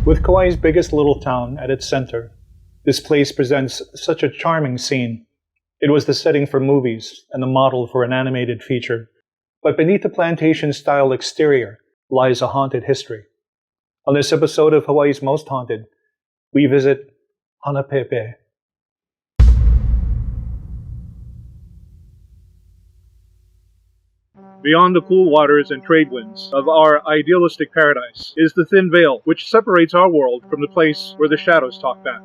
With Kauai's biggest little town at its center, this place presents such a charming scene. It was the setting for movies and the model for an animated feature. But beneath the plantation-style exterior lies a haunted history. On this episode of Hawaii's Most Haunted, we visit Hanapepe. Beyond the cool waters and trade winds of our idealistic paradise is the thin veil which separates our world from the place where the shadows talk back.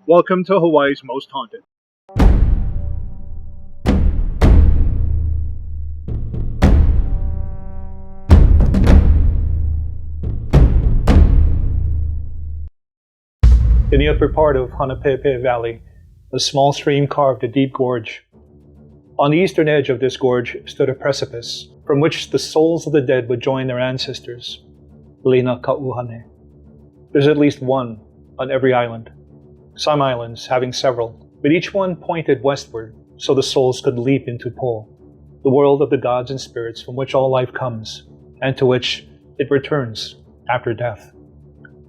Welcome to Hawaii's Most Haunted. In the upper part of Hanapepe Valley, a small stream carved a deep gorge. On the eastern edge of this gorge stood a precipice from which the souls of the dead would join their ancestors, Lina Kauhane. There's at least one on every island, some islands having several, but each one pointed westward so the souls could leap into Po, the world of the gods and spirits from which all life comes, and to which it returns after death.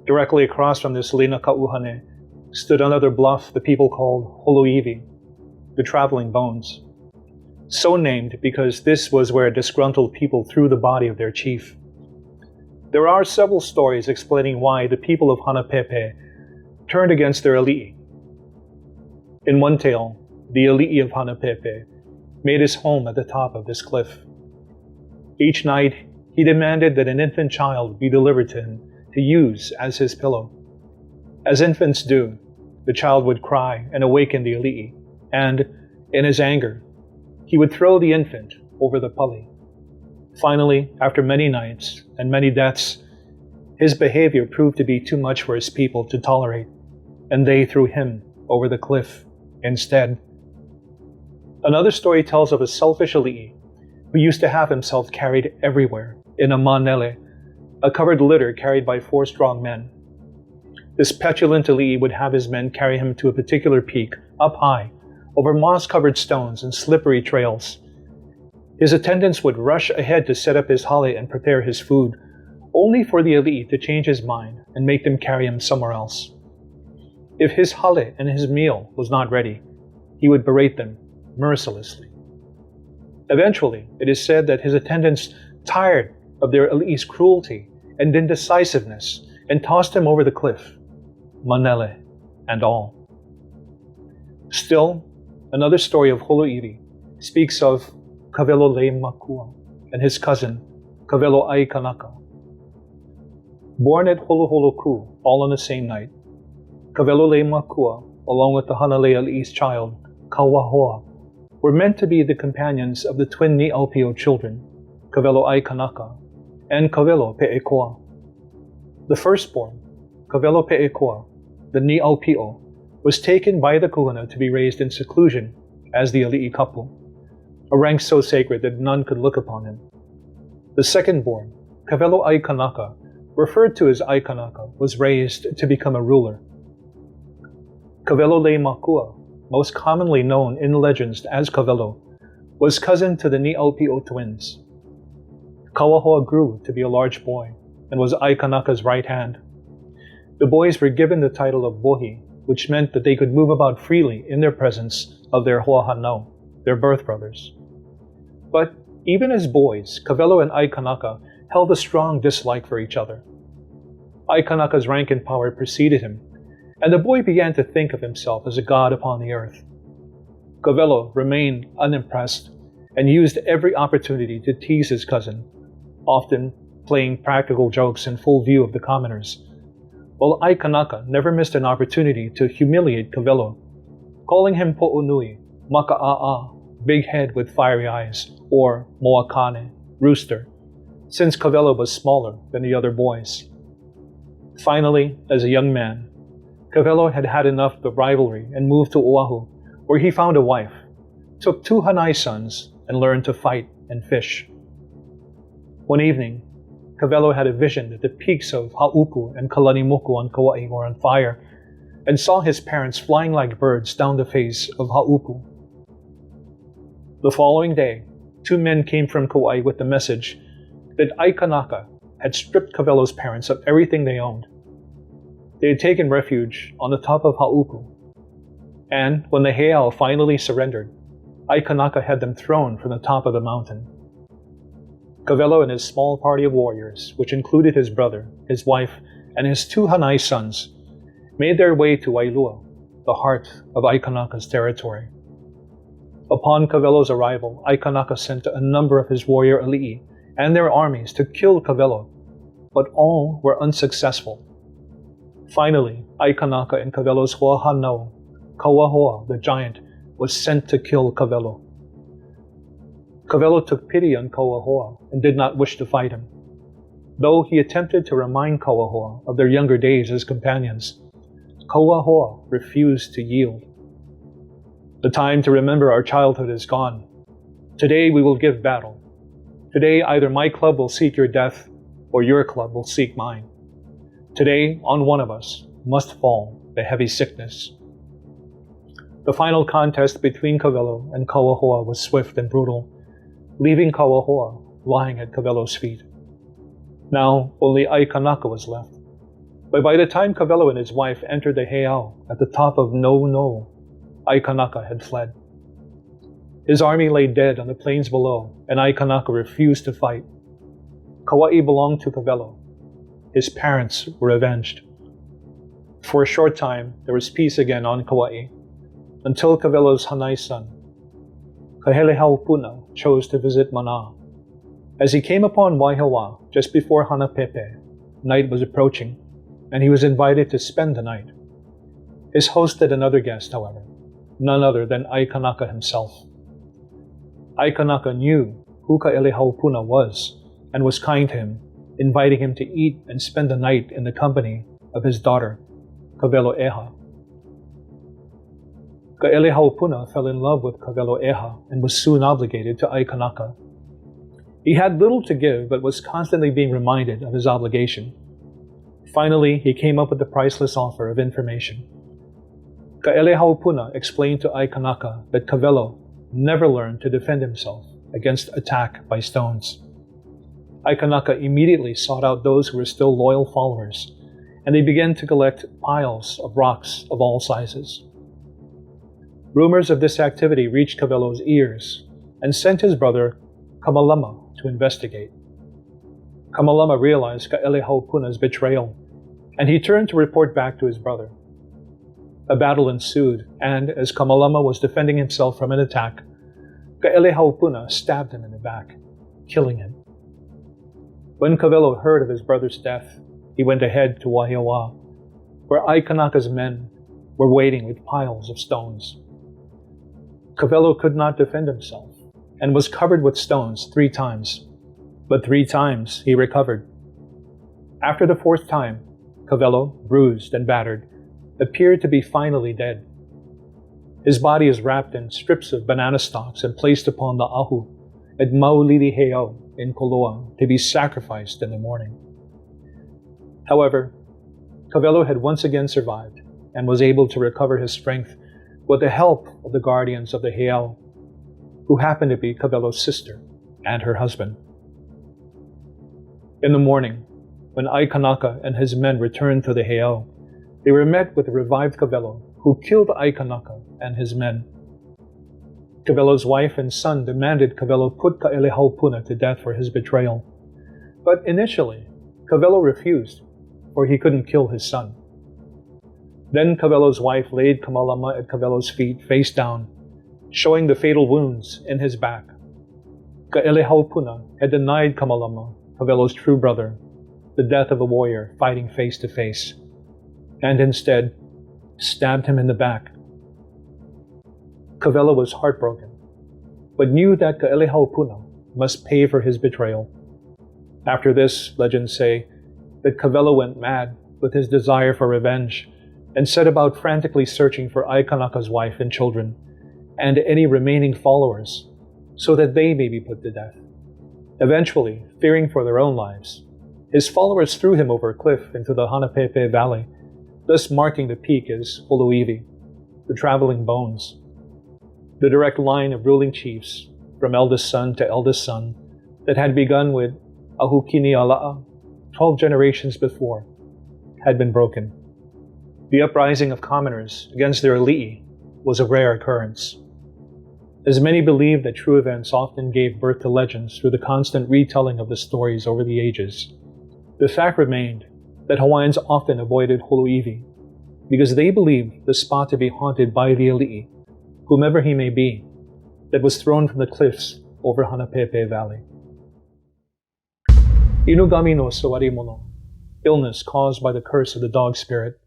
Directly across from this Lina Kauhane stood another bluff the people called Holoiwi, the traveling bones. So named because this was where disgruntled people threw the body of their chief. There are several stories explaining why the people of Hanapepe turned against their ali'i. In one tale, the ali'i of Hanapepe made his home at the top of this cliff. Each night, he demanded that an infant child be delivered to him to use as his pillow. As infants do, the child would cry and awaken the ali'i, and, in his anger, he would throw the infant over the pali. Finally, after many nights and many deaths, his behavior proved to be too much for his people to tolerate, and they threw him over the cliff instead. Another story tells of a selfish ali'i who used to have himself carried everywhere in a manele, a covered litter carried by 4 strong men. This petulant ali'i would have his men carry him to a particular peak, up high, over moss-covered stones and slippery trails. His attendants would rush ahead to set up his hale and prepare his food, only for the ali'i to change his mind and make them carry him somewhere else. If his hale and his meal was not ready, he would berate them mercilessly. Eventually, it is said that his attendants tired of their ali'i's cruelty and indecisiveness and tossed him over the cliff, manele and all. Still, another story of Holoiwi speaks of Kavelo Le Makua and his cousin, Kavelo Ai Kanaka. Born at Holoholoku all on the same night, Kavelo Le Makua, along with the Hanalei Ali'i's child, Kawahoa, were meant to be the companions of the twin Ni'aupio children, Kavelo Ai Kanaka and Kavelo Pe'ekoa. The firstborn, Kavelo Pe'ekoa, the Ni'aupio, was taken by the kahuna to be raised in seclusion as the ali'i kapu, a rank so sacred that none could look upon him. The second-born, Kavelo Ai Kanaka, referred to as Ai Kanaka, was raised to become a ruler. Kavelo Le Makua, most commonly known in legends as Kavelo, was cousin to the Ni'aupio twins. Kawahoa grew to be a large boy and was Ai Kanaka's right hand. The boys were given the title of bohi, which meant that they could move about freely in their presence of their hoahanau, their birth brothers. But even as boys, Kavelo and Ai Kanaka held a strong dislike for each other. Ai Kanaka's rank and power preceded him, and the boy began to think of himself as a god upon the earth. Kavelo remained unimpressed and used every opportunity to tease his cousin, often playing practical jokes in full view of the commoners, while Ai Kanaka never missed an opportunity to humiliate Kavelo, calling him Po'unui, Maka'a'a, big head with fiery eyes, or Moakane, rooster, since Kavelo was smaller than the other boys. Finally, as a young man, Kavelo had had enough of the rivalry and moved to Oahu, where he found a wife, took 2 Hanai sons, and learned to fight and fish. One evening, Kavelo had a vision that the peaks of Haupu and Kalanimuku on Kauai were on fire, and saw his parents flying like birds down the face of Haupu. The following day, 2 men came from Kauai with the message that Ai Kanaka had stripped Kavelo's parents of everything they owned They had taken refuge on the top of Haupu, and when the heiau finally surrendered, Aikanaka had them thrown from the top of the mountain. Kawelo and his small party of warriors, which included his brother, his wife, and his 2 Hanai sons, made their way to Wailua, the heart of Aikanaka's territory. Upon Kawelo's arrival, Aikanaka sent a number of his warrior alii and their armies to kill Kawelo, but all were unsuccessful. Finally, Aikanaka and Kawelo's Hoahanau, Kauahoa, the giant, was sent to kill Kawelo. Kawelo took pity on Kauahoa and did not wish to fight him. Though he attempted to remind Kauahoa of their younger days as companions, Kauahoa refused to yield. The time to remember our childhood is gone. Today we will give battle. Today either my club will seek your death or your club will seek mine. Today, on one of us must fall the heavy sickness. The final contest between Kawelo and Kauahoa was swift and brutal, leaving Kauahoa lying at Kawelo's feet. Now only Aikanaka was left. But by the time Kawelo and his wife entered the heiau at the top of No, Aikanaka had fled. His army lay dead on the plains below, and Aikanaka refused to fight. Kauai belonged to Kawelo. His parents were avenged. For a short time, there was peace again on Kauai, until Kawelo's Hanai son, Kahelehaupuna, chose to visit Mana. As he came upon Waihawa just before Hanapepe, night was approaching, and he was invited to spend the night. His host had another guest, however, none other than Aikanaka himself. Aikanaka knew who Kahelehaupuna was and was kind to him, inviting him to eat and spend the night in the company of his daughter, Kawelo'eha. Kahelehaupuna fell in love with Kawelo'eha and was soon obligated to Aikanaka. He had little to give, but was constantly being reminded of his obligation. Finally, he came up with the priceless offer of information. Kahelehaupuna explained to Aikanaka that Kawelo never learned to defend himself against attack by stones. Aikanaka immediately sought out those who were still loyal followers, and they began to collect piles of rocks of all sizes. Rumors of this activity reached Kawelo's ears and sent his brother Kamalama to investigate. Kamalama realized Kahelehapuna's betrayal, and he turned to report back to his brother. A battle ensued, and as Kamalama was defending himself from an attack, Kahelehaupuna stabbed him in the back, killing him. When Kawelo heard of his brother's death, he went ahead to Wahiawa, where Aikanaka's men were waiting with piles of stones. Kawelo could not defend himself and was covered with stones 3 times, but 3 times he recovered. After the 4th time, Kawelo, bruised and battered, appeared to be finally dead. His body is wrapped in strips of banana stalks and placed upon the ahu at Maulidi Heiau in Koloa to be sacrificed in the morning. However, Kawelo had once again survived and was able to recover his strength with the help of the guardians of the heiau, who happened to be Kawelo's sister and her husband. In the morning, when Aikanaka and his men returned to the heiau, they were met with a revived Kawelo, who killed Aikanaka and his men. Kawelo's wife and son demanded Kawelo put Kahelehaupuna to death for his betrayal, but initially, Kawelo refused, for he couldn't kill his son. Then Kawelo's wife laid Kamalama at Kawelo's feet face down, showing the fatal wounds in his back. Kahelehaupuna had denied Kamalama, Kawelo's true brother, the death of a warrior fighting face to face, and instead stabbed him in the back. Kawelo was heartbroken, but knew that Kahelehaupuna must pay for his betrayal. After this, legends say that Kawelo went mad with his desire for revenge and set about frantically searching for Aikanaka's wife and children and any remaining followers so that they may be put to death. Eventually, fearing for their own lives, his followers threw him over a cliff into the Hanapepe Valley, thus marking the peak as Huluiwi, the traveling bones. The direct line of ruling chiefs, from eldest son to eldest son, that had begun with Ahukiniala'a 12 generations before, had been broken. The uprising of commoners against their ali'i was a rare occurrence, as many believe that true events often gave birth to legends through the constant retelling of the stories over the ages. The fact remained that Hawaiians often avoided holo'iwi because they believed the spot to be haunted by the ali'i, whomever he may be, that was thrown from the cliffs over Hanapepe Valley. Inugami no sawarimono, illness caused by the curse of the dog spirit.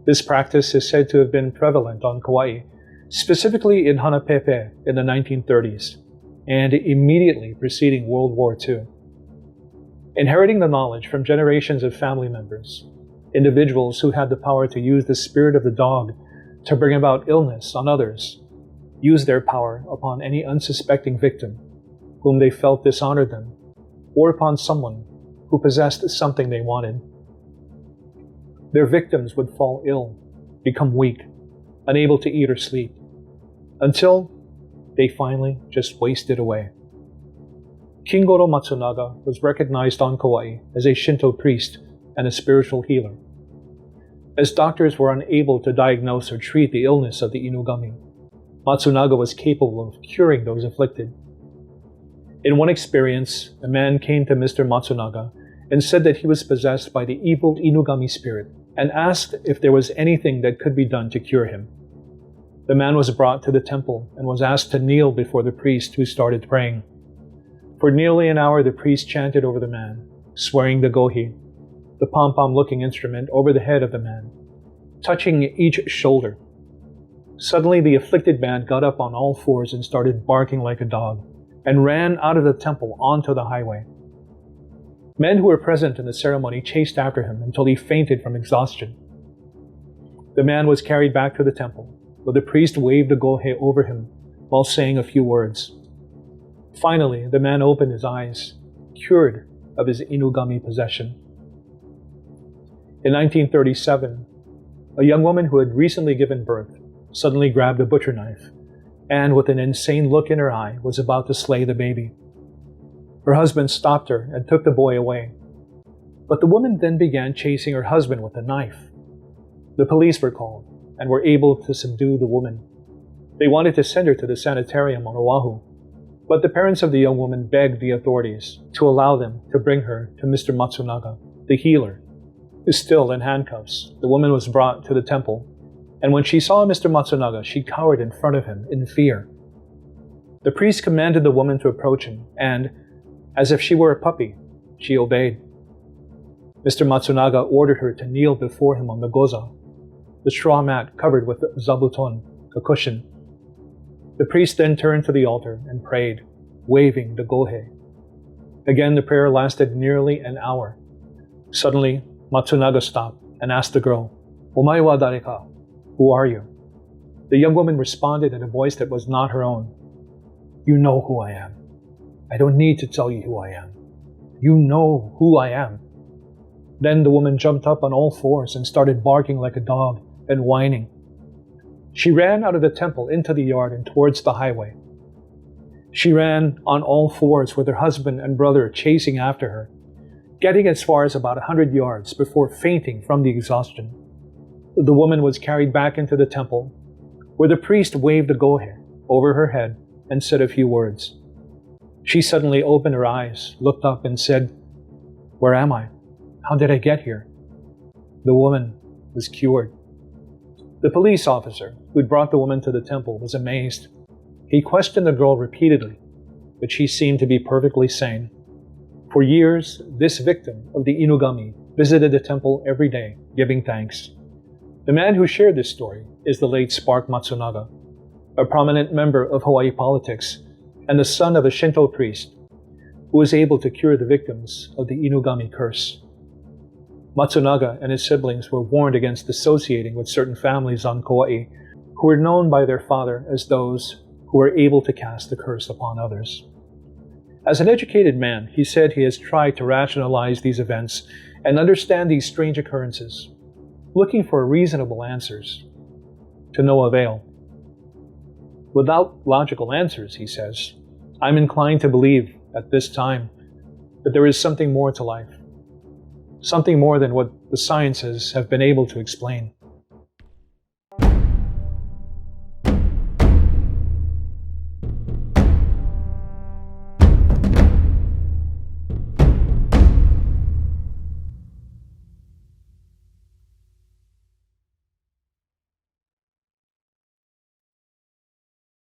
This practice is said to have been prevalent on Kauai, specifically in Hanapepe in the 1930s, and immediately preceding World War II. Inheriting the knowledge from generations of family members, individuals who had the power to use the spirit of the dog to bring about illness on others, used their power upon any unsuspecting victim whom they felt dishonored them, or upon someone who possessed something they wanted. Their victims would fall ill, become weak, unable to eat or sleep, until they finally just wasted away. Kingoro Matsunaga was recognized on Kauai as a Shinto priest and a spiritual healer. As doctors were unable to diagnose or treat the illness of the inugami, Matsunaga was capable of curing those afflicted. In one experience, a man came to Mr. Matsunaga and said that he was possessed by the evil inugami spirit and asked if there was anything that could be done to cure him. The man was brought to the temple and was asked to kneel before the priest, who started praying. For nearly an hour the priest chanted over the man, swearing the gohi, the pom-pom-looking instrument, over the head of the man, touching each shoulder. Suddenly the afflicted man got up on all fours and started barking like a dog, and ran out of the temple onto the highway. Men who were present in the ceremony chased after him until he fainted from exhaustion. The man was carried back to the temple, where the priest waved the gohe over him while saying a few words. Finally, the man opened his eyes, cured of his inugami possession. In 1937, a young woman who had recently given birth suddenly grabbed a butcher knife and, with an insane look in her eye, was about to slay the baby. Her husband stopped her and took the boy away, but the woman then began chasing her husband with a knife. The police were called and were able to subdue the woman. They wanted to send her to the sanitarium on Oahu, but the parents of the young woman begged the authorities to allow them to bring her to Mr. Matsunaga, the healer. Still in handcuffs, the woman was brought to the temple, and when she saw Mr. Matsunaga, she cowered in front of him in fear. The priest commanded the woman to approach him, and, as if she were a puppy, she obeyed. Mr. Matsunaga ordered her to kneel before him on the goza, the straw mat covered with zabuton, a cushion. The priest then turned to the altar and prayed, waving the gohe. Again, the prayer lasted nearly an hour. Suddenly, Matsunaga stopped and asked the girl, "Omae wa dare ka?" Who are you? The young woman responded in a voice that was not her own. "You know who I am. I don't need to tell you who I am. You know who I am." Then the woman jumped up on all fours and started barking like a dog and whining. She ran out of the temple into the yard and towards the highway. She ran on all fours with her husband and brother chasing after her, getting as far as about 100 yards before fainting from the exhaustion. The woman was carried back into the temple, where the priest waved the gohe over her head and said a few words. She suddenly opened her eyes, looked up, and said, "Where am I? How did I get here?" The woman was cured. The police officer who'd brought the woman to the temple was amazed. He questioned the girl repeatedly, but she seemed to be perfectly sane. For years, this victim of the inugami visited the temple every day, giving thanks. The man who shared this story is the late Spark Matsunaga, a prominent member of Hawaii politics and the son of a Shinto priest who was able to cure the victims of the inugami curse. Matsunaga and his siblings were warned against associating with certain families on Kauai who were known by their father as those who were able to cast the curse upon others. As an educated man, he said he has tried to rationalize these events and understand these strange occurrences, looking for reasonable answers, to no avail. Without logical answers, he says, I'm inclined to believe, at this time, that there is something more to life, something more than what the sciences have been able to explain.